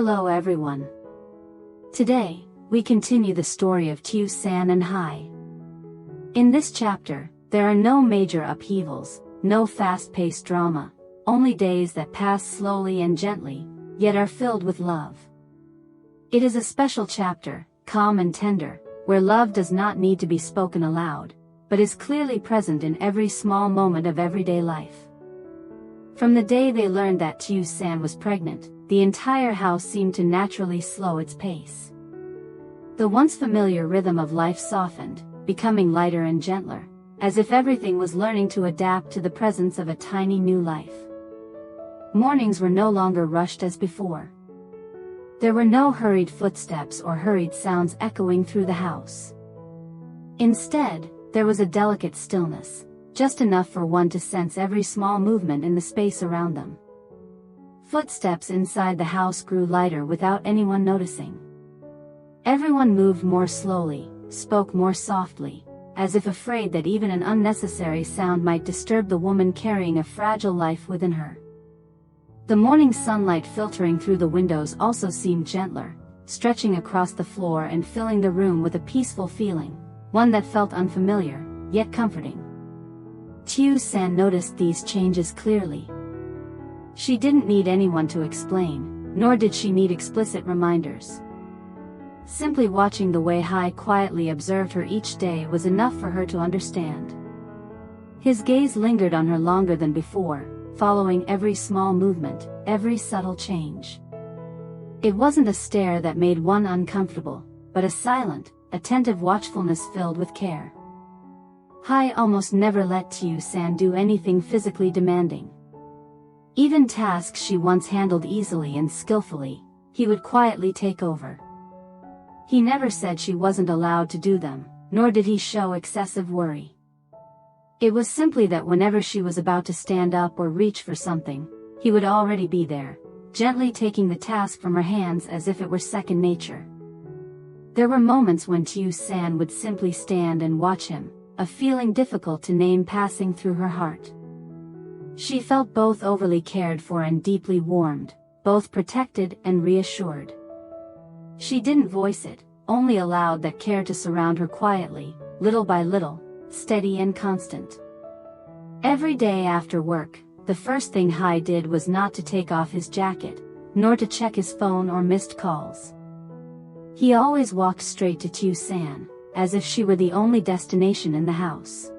Hello everyone. Today, we continue the story of Tieu San and Hai. In this chapter, there are no major upheavals, no fast-paced drama, only days that pass slowly and gently, yet are filled with love. It is a special chapter, calm and tender, where love does not need to be spoken aloud, but is clearly present in every small moment of everyday life. From the day they learned that Tieu San was pregnant, the entire house seemed to naturally slow its pace. The once familiar rhythm of life softened, becoming lighter and gentler, as if everything was learning to adapt to the presence of a tiny new life. Mornings were no longer rushed as before. There were no hurried footsteps or hurried sounds echoing through the house. Instead, there was a delicate stillness, just enough for one to sense every small movement in the space around them. Footsteps inside the house grew lighter without anyone noticing. Everyone moved more slowly, spoke more softly, as if afraid that even an unnecessary sound might disturb the woman carrying a fragile life within her. The morning sunlight filtering through the windows also seemed gentler, stretching across the floor and filling the room with a peaceful feeling, one that felt unfamiliar, yet comforting. Tieu San noticed these changes clearly. She didn't need anyone to explain, nor did she need explicit reminders. Simply watching the way Hai quietly observed her each day was enough for her to understand. His gaze lingered on her longer than before, following every small movement, every subtle change. It wasn't a stare that made one uncomfortable, but a silent, attentive watchfulness filled with care. Hai almost never let Tieu San do anything physically demanding. Even tasks she once handled easily and skillfully, he would quietly take over. He never said she wasn't allowed to do them, nor did he show excessive worry. It was simply that whenever she was about to stand up or reach for something, he would already be there, gently taking the task from her hands as if it were second nature. There were moments when Tieu San would simply stand and watch him, a feeling difficult to name passing through her heart. She felt both overly cared for and deeply warmed, both protected and reassured. She didn't voice it, only allowed that care to surround her quietly, little by little, steady and constant. Every day after work, the first thing Hai did was not to take off his jacket, nor to check his phone or missed calls. He always walked straight to Tieu San, as if she were the only destination in the house.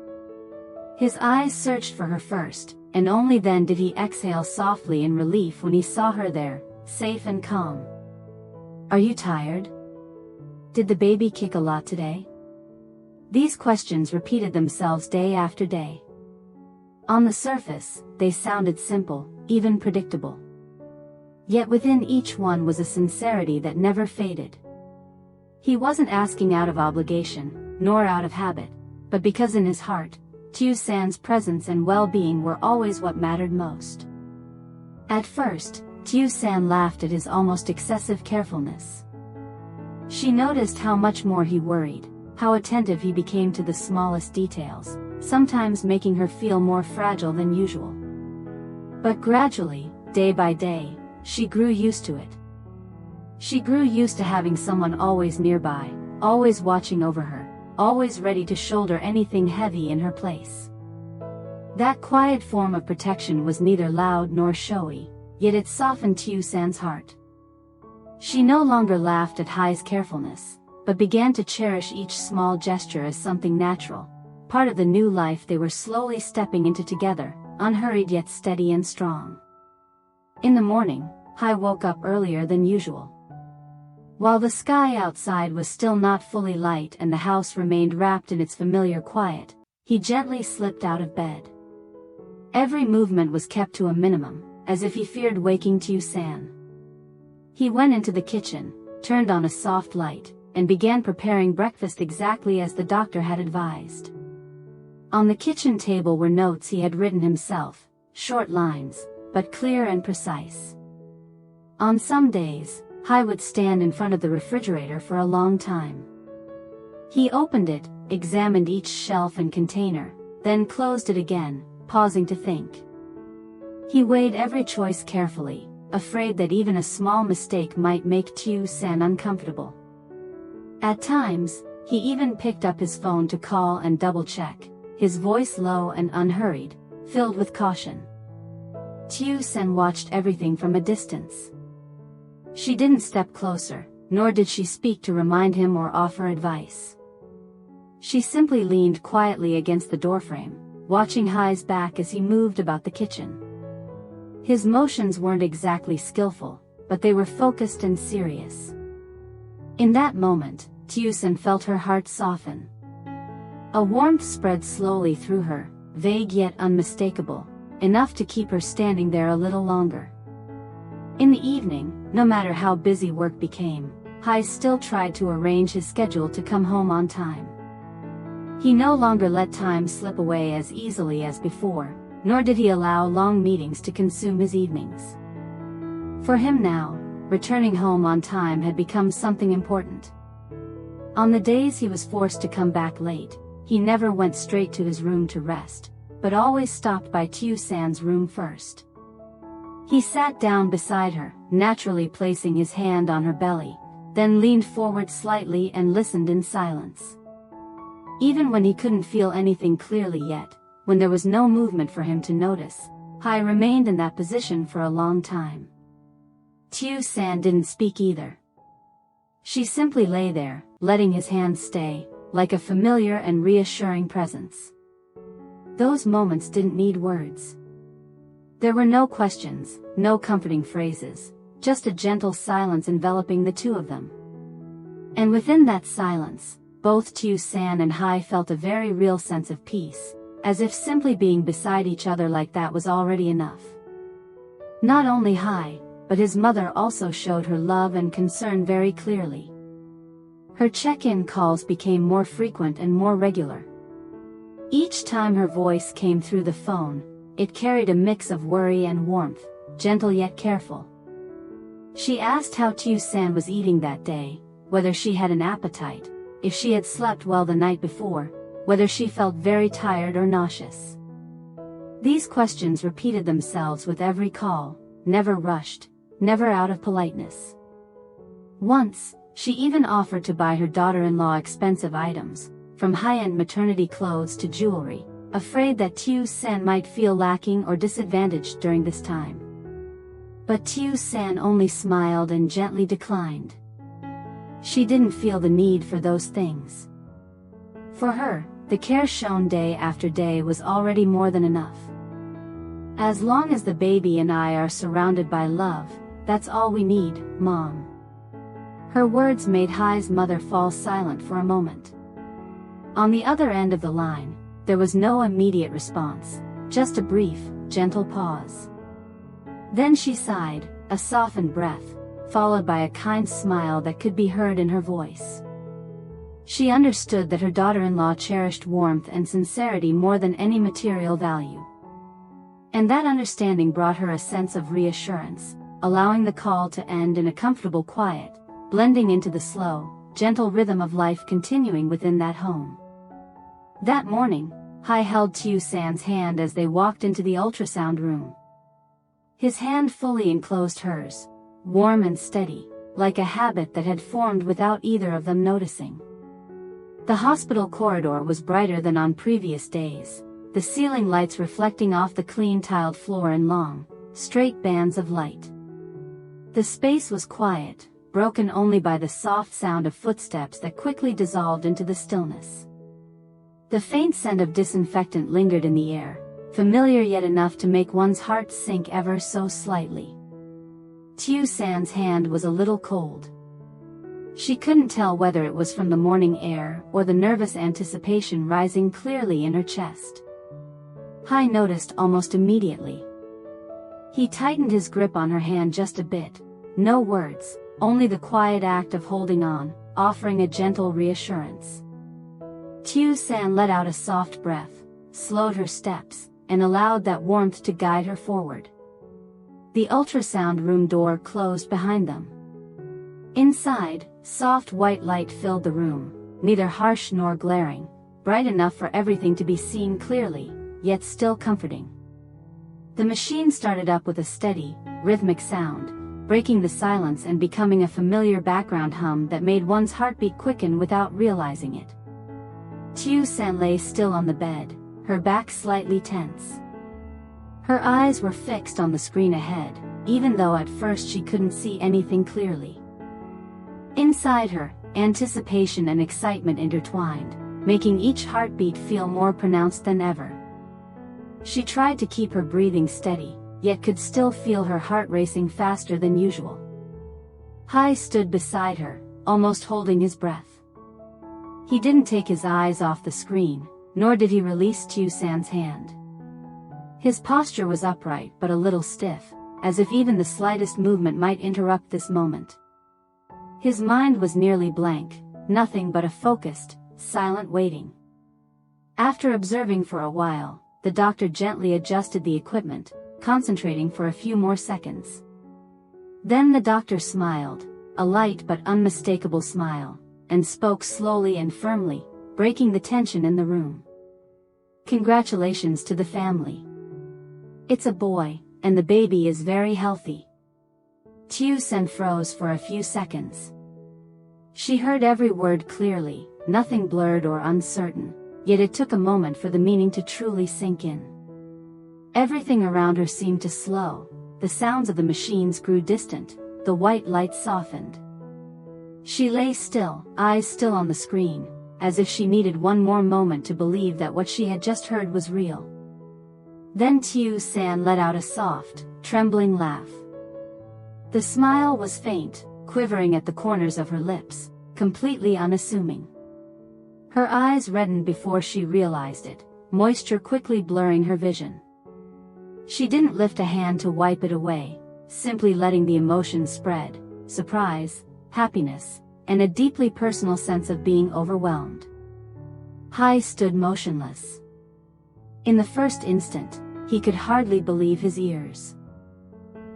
His eyes searched for her first, and only then did he exhale softly in relief when he saw her there, safe and calm. "Are you tired? Did the baby kick a lot today?" These questions repeated themselves day after day. On the surface, they sounded simple, even predictable. Yet within each one was a sincerity that never faded. He wasn't asking out of obligation, nor out of habit, but because in his heart, Tieu San's presence and well-being were always what mattered most. At first, Tieu San laughed at his almost excessive carefulness. She noticed how much more he worried, how attentive he became to the smallest details, sometimes making her feel more fragile than usual. But gradually, day by day, she grew used to it. She grew used to having someone always nearby, always watching over her, always ready to shoulder anything heavy in her place. That quiet form of protection was neither loud nor showy, yet it softened Tieu San's heart. She no longer laughed at Hai's carefulness, but began to cherish each small gesture as something natural, part of the new life they were slowly stepping into together, unhurried yet steady and strong. In the morning, Hai woke up earlier than usual. While the sky outside was still not fully light and the house remained wrapped in its familiar quiet, he gently slipped out of bed. Every movement was kept to a minimum, as if he feared waking Tieu San. He went into the kitchen, turned on a soft light, and began preparing breakfast exactly as the doctor had advised. On the kitchen table were notes he had written himself, short lines, but clear and precise. On some days, Hai would stand in front of the refrigerator for a long time. He opened it, examined each shelf and container, then closed it again, pausing to think. He weighed every choice carefully, afraid that even a small mistake might make Tieu-san uncomfortable. At times, he even picked up his phone to call and double-check, his voice low and unhurried, filled with caution. Tieu-san watched everything from a distance. She didn't step closer, nor did she speak to remind him or offer advice. She simply leaned quietly against the doorframe, watching Hai's back as he moved about the kitchen. His motions weren't exactly skillful, but they were focused and serious. In that moment, Tieu-san felt her heart soften. A warmth spread slowly through her, vague yet unmistakable, enough to keep her standing there a little longer. In the evening, no matter how busy work became, Hai still tried to arrange his schedule to come home on time. He no longer let time slip away as easily as before, nor did he allow long meetings to consume his evenings. For him now, returning home on time had become something important. On the days he was forced to come back late, he never went straight to his room to rest, but always stopped by Tieu-san's room first. He sat down beside her, naturally placing his hand on her belly, then leaned forward slightly and listened in silence. Even when he couldn't feel anything clearly yet, when there was no movement for him to notice, Hai remained in that position for a long time. Tieu-san didn't speak either. She simply lay there, letting his hand stay, like a familiar and reassuring presence. Those moments didn't need words. There were no questions, no comforting phrases, just a gentle silence enveloping the two of them. And within that silence, both Tieu-san and Hai felt a very real sense of peace, as if simply being beside each other like that was already enough. Not only Hai, but his mother also showed her love and concern very clearly. Her check-in calls became more frequent and more regular. Each time her voice came through the phone, it carried a mix of worry and warmth, gentle yet careful. She asked how Tieu-san was eating that day, whether she had an appetite, if she had slept well the night before, whether she felt very tired or nauseous. These questions repeated themselves with every call, never rushed, never out of politeness. Once, she even offered to buy her daughter-in-law expensive items, from high-end maternity clothes to jewelry, afraid that Tieu-san might feel lacking or disadvantaged during this time. But Tieu-san only smiled and gently declined. She didn't feel the need for those things. For her, the care shown day after day was already more than enough. As long as the baby and I are surrounded by love, that's all we need, Mom. Her words made Hai's mother fall silent for a moment. On the other end of the line, there was no immediate response, just a brief, gentle pause. Then she sighed, a softened breath, followed by a kind smile that could be heard in her voice. She understood that her daughter-in-law cherished warmth and sincerity more than any material value. And that understanding brought her a sense of reassurance, allowing the call to end in a comfortable quiet, blending into the slow, gentle rhythm of life continuing within that home. That morning, Hai held Tieu-san's hand as they walked into the ultrasound room. His hand fully enclosed hers, warm and steady, like a habit that had formed without either of them noticing. The hospital corridor was brighter than on previous days, the ceiling lights reflecting off the clean tiled floor in long, straight bands of light. The space was quiet, broken only by the soft sound of footsteps that quickly dissolved into the stillness. The faint scent of disinfectant lingered in the air, familiar yet enough to make one's heart sink ever so slightly. Tieu-san's hand was a little cold. She couldn't tell whether it was from the morning air or the nervous anticipation rising clearly in her chest. Hai noticed almost immediately. He tightened his grip on her hand just a bit, no words, only the quiet act of holding on, offering a gentle reassurance. Tieu-san let out a soft breath, slowed her steps, and allowed that warmth to guide her forward. The ultrasound room door closed behind them. Inside, soft white light filled the room, neither harsh nor glaring, bright enough for everything to be seen clearly, yet still comforting. The machine started up with a steady, rhythmic sound, breaking the silence and becoming a familiar background hum that made one's heartbeat quicken without realizing it. Tieu San lay still on the bed, her back slightly tense. Her eyes were fixed on the screen ahead, even though at first she couldn't see anything clearly. Inside her, anticipation and excitement intertwined, making each heartbeat feel more pronounced than ever. She tried to keep her breathing steady, yet could still feel her heart racing faster than usual. Hai stood beside her, almost holding his breath. He didn't take his eyes off the screen, nor did he release Tieu San's hand. His posture was upright but a little stiff, as if even the slightest movement might interrupt this moment. His mind was nearly blank, nothing but a focused, silent waiting. After observing for a while, the doctor gently adjusted the equipment, concentrating for a few more seconds. Then the doctor smiled, a light but unmistakable smile, and spoke slowly and firmly, breaking the tension in the room. "Congratulations to the family. It's a boy, and the baby is very healthy." Tieu San froze for a few seconds. She heard every word clearly, nothing blurred or uncertain, yet it took a moment for the meaning to truly sink in. Everything around her seemed to slow, the sounds of the machines grew distant, the white light softened. She lay still, eyes still on the screen, as if she needed one more moment to believe that what she had just heard was real. Then Tieu San let out a soft, trembling laugh. The smile was faint, quivering at the corners of her lips, completely unassuming. Her eyes reddened before she realized it, moisture quickly blurring her vision. She didn't lift a hand to wipe it away, simply letting the emotions spread, surprise, happiness, and a deeply personal sense of being overwhelmed. Hai stood motionless. In the first instant, he could hardly believe his ears.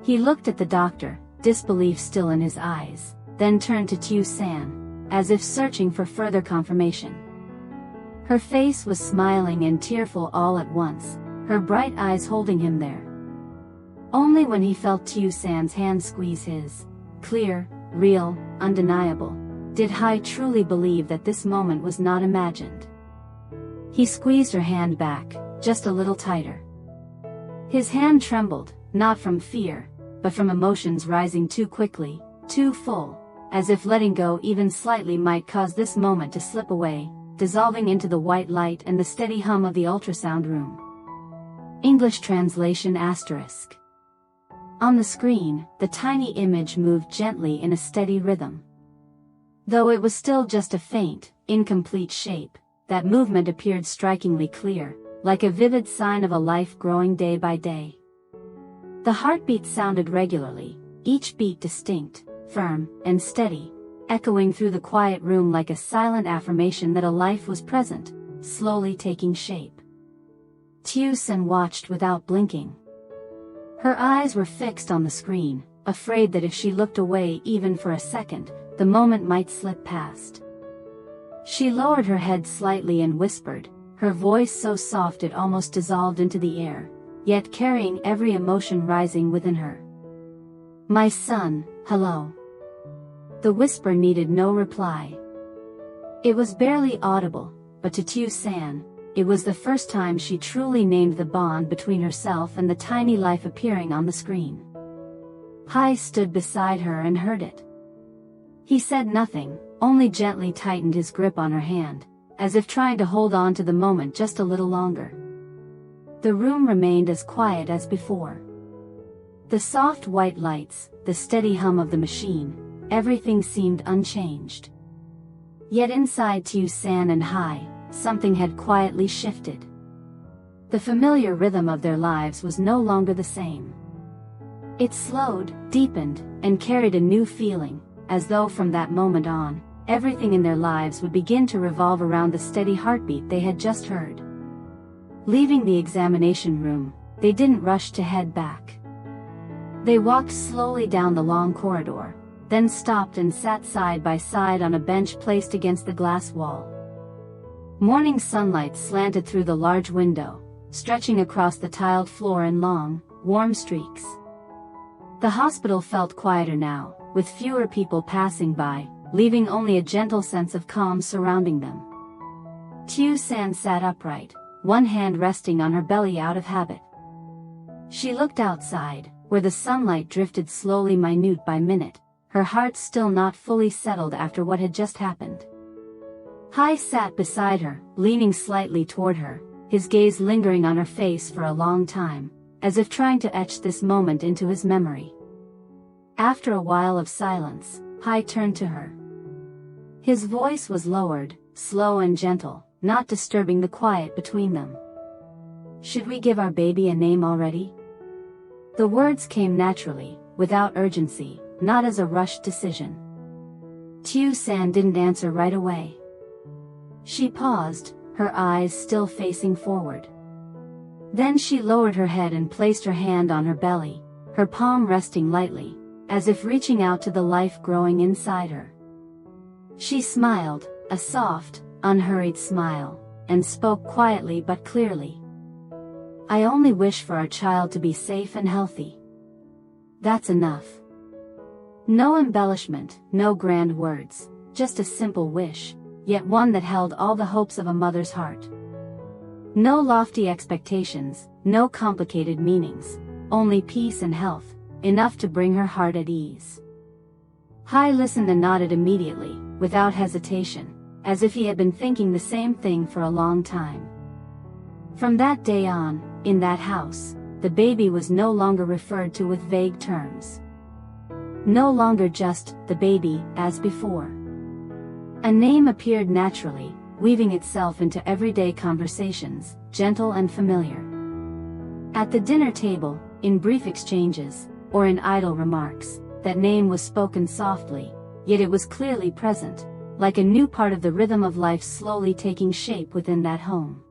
He looked at the doctor, disbelief still in his eyes, then turned to Tieu San, as if searching for further confirmation. Her face was smiling and tearful all at once, her bright eyes holding him there. Only when he felt Tieu San's hand squeeze his, clear, real, undeniable, did Hai truly believe that this moment was not imagined. He squeezed her hand back, just a little tighter. His hand trembled, not from fear, but from emotions rising too quickly, too full, as if letting go even slightly might cause this moment to slip away, dissolving into the white light and the steady hum of the ultrasound room. English translation **. On the screen, the tiny image moved gently in a steady rhythm. Though it was still just a faint, incomplete shape, that movement appeared strikingly clear, like a vivid sign of a life growing day by day. The heartbeat sounded regularly, each beat distinct, firm, and steady, echoing through the quiet room like a silent affirmation that a life was present, slowly taking shape. Tieu San watched without blinking. Her eyes were fixed on the screen, afraid that if she looked away even for a second, the moment might slip past. She lowered her head slightly and whispered, her voice so soft it almost dissolved into the air, yet carrying every emotion rising within her. "My son, hello." The whisper needed no reply. It was barely audible, but to Tieu San, it was the first time she truly named the bond between herself and the tiny life appearing on the screen. Hai stood beside her and heard it. He said nothing, only gently tightened his grip on her hand, as if trying to hold on to the moment just a little longer. The room remained as quiet as before. The soft white lights, the steady hum of the machine, everything seemed unchanged. Yet inside Tieu San and Hai, something had quietly shifted. The familiar rhythm of their lives was no longer the same. It slowed, deepened, and carried a new feeling, as though from that moment on, everything in their lives would begin to revolve around the steady heartbeat they had just heard. Leaving the examination room, they didn't rush to head back. They walked slowly down the long corridor, then stopped and sat side by side on a bench placed against the glass wall. Morning sunlight slanted through the large window, stretching across the tiled floor in long, warm streaks. The hospital felt quieter now, with fewer people passing by, leaving only a gentle sense of calm surrounding them. Tieu San sat upright, one hand resting on her belly out of habit. She looked outside, where the sunlight drifted slowly minute by minute, her heart still not fully settled after what had just happened. Hai sat beside her, leaning slightly toward her, his gaze lingering on her face for a long time, as if trying to etch this moment into his memory. After a while of silence, Hai turned to her. His voice was lowered, slow and gentle, not disturbing the quiet between them. "Should we give our baby a name already?" The words came naturally, without urgency, not as a rushed decision. Tieu San didn't answer right away. She paused, her eyes still facing forward. Then she lowered her head and placed her hand on her belly, her palm resting lightly, as if reaching out to the life growing inside her. She smiled, a soft, unhurried smile, and spoke quietly but clearly. "I only wish for our child to be safe and healthy. That's enough. No embellishment, no grand words, just a simple wish, yet one that held all the hopes of a mother's heart. No lofty expectations, no complicated meanings, only peace and health, enough to bring her heart at ease." Hai listened and nodded immediately, without hesitation, as if he had been thinking the same thing for a long time. From that day on, in that house, the baby was no longer referred to with vague terms. No longer just the baby, as before. A name appeared naturally, weaving itself into everyday conversations, gentle and familiar. At the dinner table, in brief exchanges, or in idle remarks, that name was spoken softly, yet it was clearly present, like a new part of the rhythm of life slowly taking shape within that home.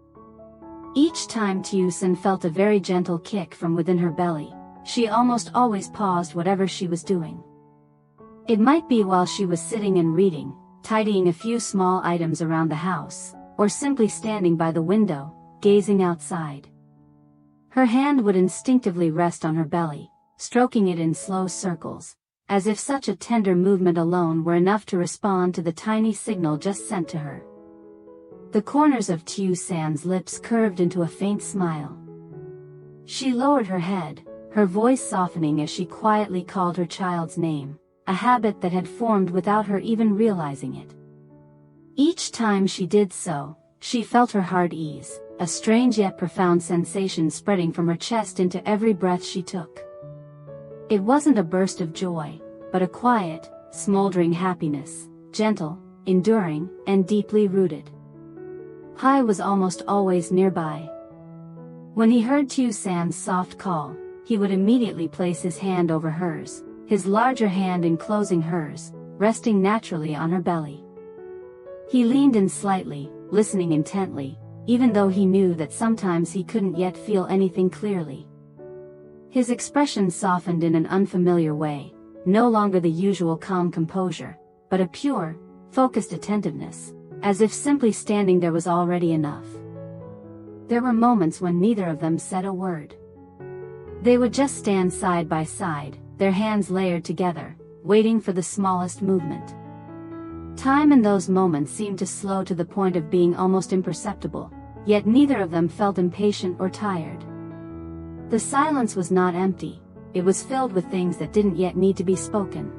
Each time Tieu San felt a very gentle kick from within her belly, she almost always paused whatever she was doing. It might be while she was sitting and reading, tidying a few small items around the house, or simply standing by the window, gazing outside. Her hand would instinctively rest on her belly, stroking it in slow circles, as if such a tender movement alone were enough to respond to the tiny signal just sent to her. The corners of Tieu San's lips curved into a faint smile. She lowered her head, her voice softening as she quietly called her child's name, a habit that had formed without her even realizing it. Each time she did so, she felt her heart ease, a strange yet profound sensation spreading from her chest into every breath she took. It wasn't a burst of joy, but a quiet, smoldering happiness, gentle, enduring, and deeply rooted. Hai was almost always nearby. When he heard Tieu San's soft call, he would immediately place his hand over hers, his larger hand enclosing hers, resting naturally on her belly. He leaned in slightly, listening intently, even though he knew that sometimes he couldn't yet feel anything clearly. His expression softened in an unfamiliar way, no longer the usual calm composure, but a pure, focused attentiveness, as if simply standing there was already enough. There were moments when neither of them said a word. They would just stand side by side, their hands layered together, waiting for the smallest movement. Time in those moments seemed to slow to the point of being almost imperceptible, yet neither of them felt impatient or tired. The silence was not empty, it was filled with things that didn't yet need to be spoken.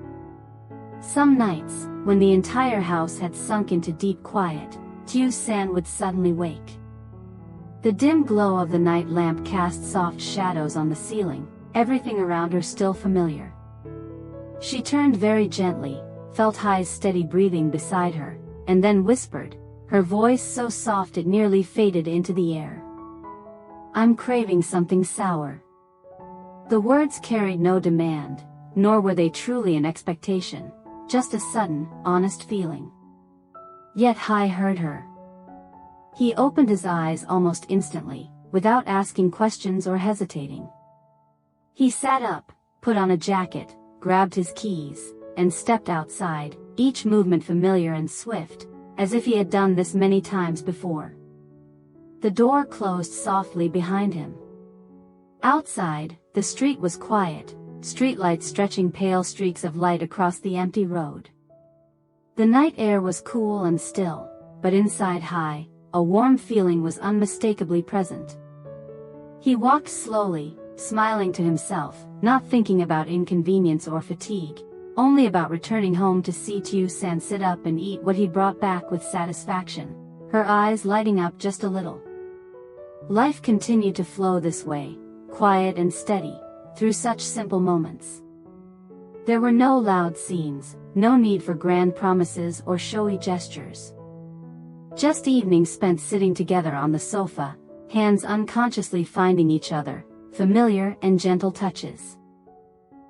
Some nights, when the entire house had sunk into deep quiet, Tieu San would suddenly wake. The dim glow of the night lamp cast soft shadows on the ceiling, everything around her still familiar. She turned very gently, felt Hai's steady breathing beside her, and then whispered, her voice so soft it nearly faded into the air. "I'm craving something sour." The words carried no demand, nor were they truly an expectation, just a sudden, honest feeling. Yet Hai heard her. He opened his eyes almost instantly, without asking questions or hesitating. He sat up, put on a jacket, grabbed his keys, and stepped outside, each movement familiar and swift, as if he had done this many times before. The door closed softly behind him. Outside, the street was quiet, streetlights stretching pale streaks of light across the empty road. The night air was cool and still, but inside Hai, a warm feeling was unmistakably present. He walked slowly, smiling to himself, not thinking about inconvenience or fatigue, only about returning home to see Tieu-san sit up and eat what he brought back with satisfaction, her eyes lighting up just a little. Life continued to flow this way, quiet and steady, through such simple moments. There were no loud scenes, no need for grand promises or showy gestures. Just evenings spent sitting together on the sofa, hands unconsciously finding each other, familiar and gentle touches.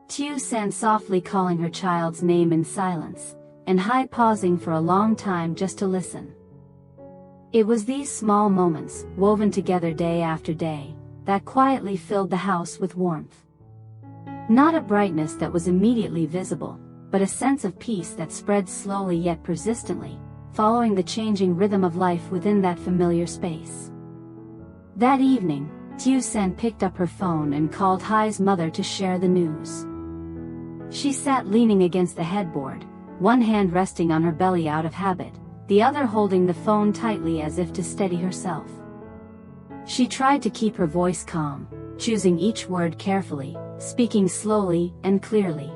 Tieu-san softly calling her child's name in silence, and Hai pausing for a long time just to listen. It was these small moments, woven together day after day, that quietly filled the house with warmth. Not a brightness that was immediately visible, but a sense of peace that spread slowly yet persistently, following the changing rhythm of life within that familiar space. That evening, Tieu-san picked up her phone and called Hai's mother to share the news. She sat leaning against the headboard, one hand resting on her belly out of habit, the other holding the phone tightly as if to steady herself. She tried to keep her voice calm, choosing each word carefully, speaking slowly and clearly.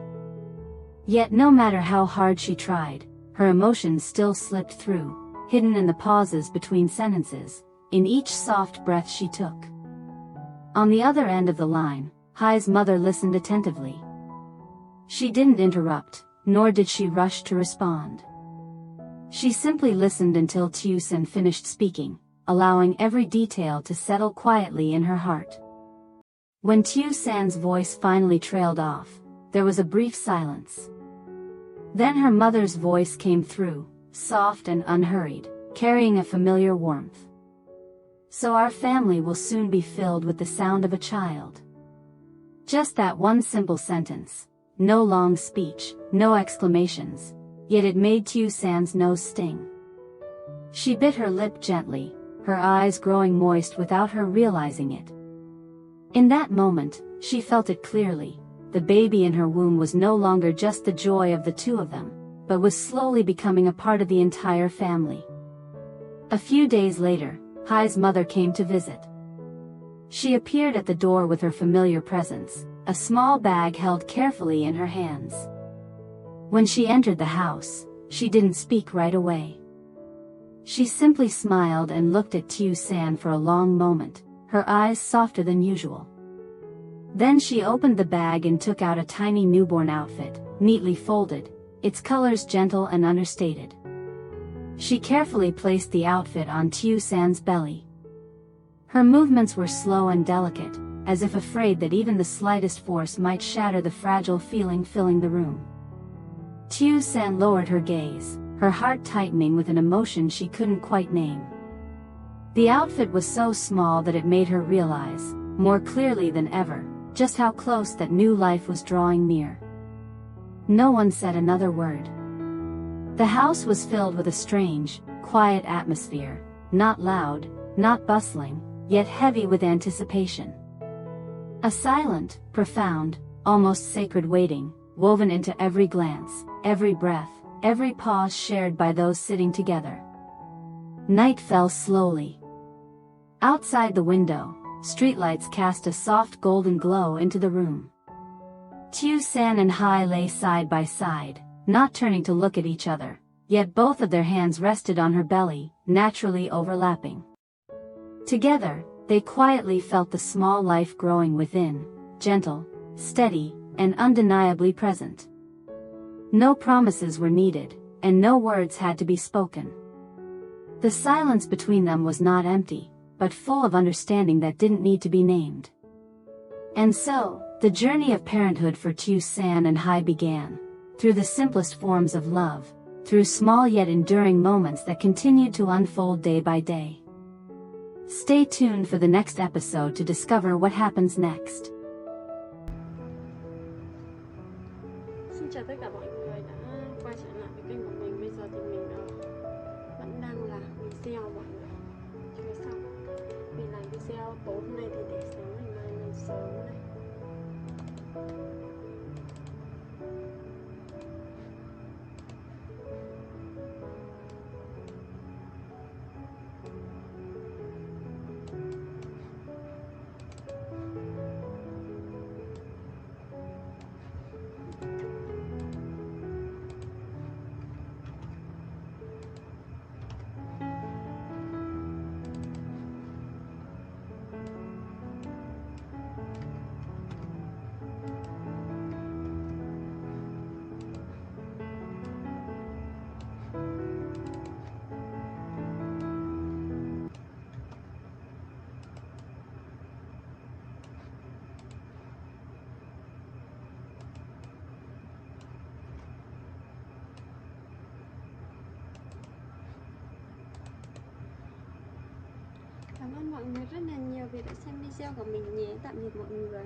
Yet no matter how hard she tried, her emotions still slipped through, hidden in the pauses between sentences, in each soft breath she took. On the other end of the line, Hai's mother listened attentively. She didn't interrupt, nor did she rush to respond. She simply listened until Tieu-san finished speaking, allowing every detail to settle quietly in her heart. When Tieu-san's voice finally trailed off, there was a brief silence. Then her mother's voice came through, soft and unhurried, carrying a familiar warmth. So our family will soon be filled with the sound of a child. Just that one simple sentence, no long speech, no exclamations, yet it made Tieu-san's nose sting. She bit her lip gently, her eyes growing moist without her realizing it. In that moment, she felt it clearly. The baby in her womb was no longer just the joy of the two of them, but was slowly becoming a part of the entire family. A few days later, Hai's mother came to visit. She appeared at the door with her familiar presence, a small bag held carefully in her hands. When she entered the house, she didn't speak right away. She simply smiled and looked at Tieu-san for a long moment, her eyes softer than usual. Then she opened the bag and took out a tiny newborn outfit, neatly folded, its colors gentle and understated. She carefully placed the outfit on Tieu-san's belly. Her movements were slow and delicate, as if afraid that even the slightest force might shatter the fragile feeling filling the room. Tieu-san lowered her gaze, her heart tightening with an emotion she couldn't quite name. The outfit was so small that it made her realize, more clearly than ever, just how close that new life was drawing near. No one said another word. The house was filled with a strange, quiet atmosphere, not loud, not bustling, yet heavy with anticipation. A silent, profound, almost sacred waiting, woven into every glance, every breath, every pause shared by those sitting together. Night fell slowly. Outside the window, streetlights cast a soft golden glow into the room. Tieu-san and Hai lay side by side, not turning to look at each other, yet both of their hands rested on her belly, naturally overlapping. Together, they quietly felt the small life growing within, gentle, steady, and undeniably present. No promises were needed, and no words had to be spoken. The silence between them was not empty, but full of understanding that didn't need to be named. And so, the journey of parenthood for Tieu-san and Hai began, through the simplest forms of love, through small yet enduring moments that continued to unfold day by day. Stay tuned for the next episode to discover what happens next. Xin chào tất cả mọi người đã quay trở lại với kênh của mình. Bây giờ thì mình vẫn đang làm video mọi người. Chưa xong. Mình làm video tối hôm nay thì để sáng ngày mai mình sớm này. Cảm ơn mọi người rất là nhiều vì đã xem video của mình nhé. Tạm biệt mọi người.